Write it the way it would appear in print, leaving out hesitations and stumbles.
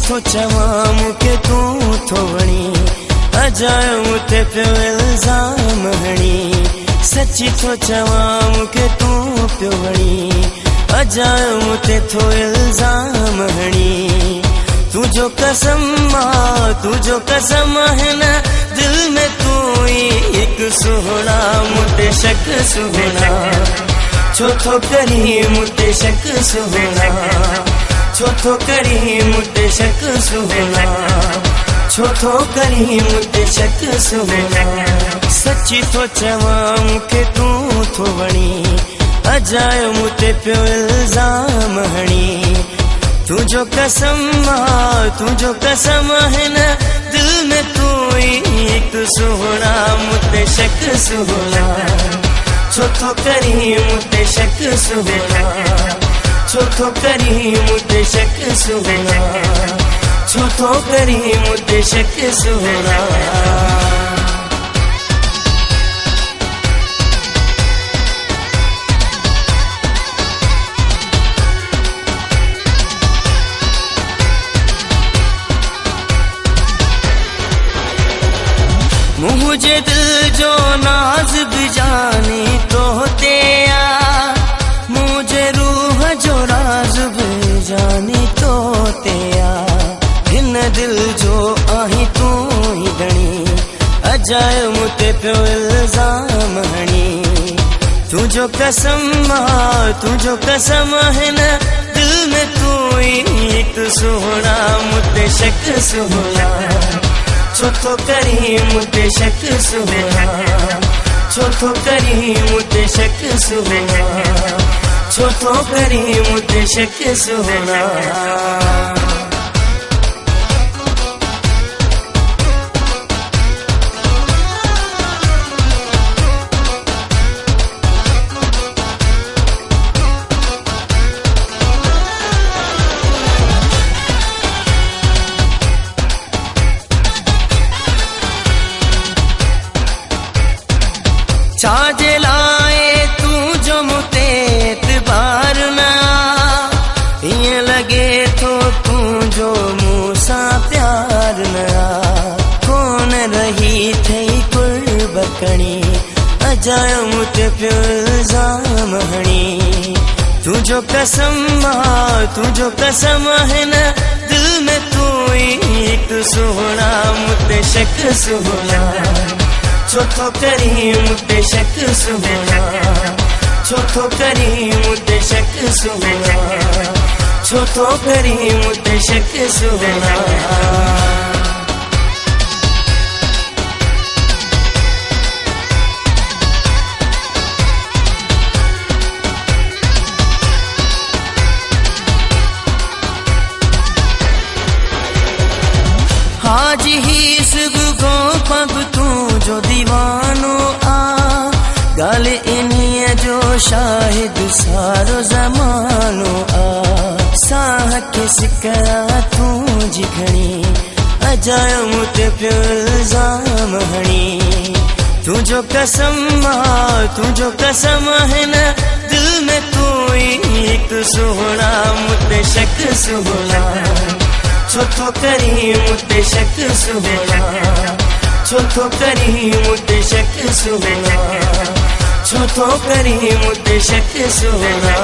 थो चवां मूंखे तूं थो वणी अजायो मूंते पियो इल्ज़ाम हणी सची थो चवां मूंखे तूं पियो वणी अजायो मूंते थो इल्ज़ाम हणी तुझो कसम है न दिल में तू ही एक सुहना मुझे शक सुहना छो थो करी मुझे शक सुहना छो थो करी मुझे शक सुहना छो थो करी मुझे शक सुहना सची थो चवां मूंखे तूं थो वणी अजायो मूंते पियो इल्ज़ाम हणी तुझो कसम है न दिल में तू ही एक सुहना मुझे शक सुहना छो थो करी मुझे शक सुहना छो थो करी मुझे शक सुहना छो थो करी मुझे शक सुहना मुझे दिल जो नाज भी जानी तो तेया मुझे रूह जो राज भी जानी तो तेया हिन दिल जो आही तू ही गणी अजायो मूंते पियो इल्ज़ाम हणी तुझो कसम है न दिल में तू ही एक सुहना मुझे शक सुहना छो थो करी मुझे शक सुहना छो थो करी मुझे शक सुहना छो थो करी मुझे शक सुहना छाजे लाए तू जो मुते एतबार न ईअं लगे थो तू जो मूंसां प्यार न कोन रही थई कुर्बकणी अजायो मूंते पियो इल्ज़ाम हणी तुझो कसम है न दिल में तू ही एक सुहना मुझे शक सुहना छो थो करी मुझे शक सुहना छो थो करी मुझे शक सुहना छो थो करी मुझे शक सुहना हाजी ही सुबह पग तू जो दीवानो आ गाल इन्हीं जो शाहिद सारो जमानो आ साह के सिकरा तू जिघणी अजायो मूंते पियो इल्ज़ाम हणी तुझो कसम है न दिल में तू ही एक सुहना मुझे शक सुहना छो थो करी मुझे शक सुहना छो थो करी मुझे शक सुहना छो थो करी मुझे शक सुहना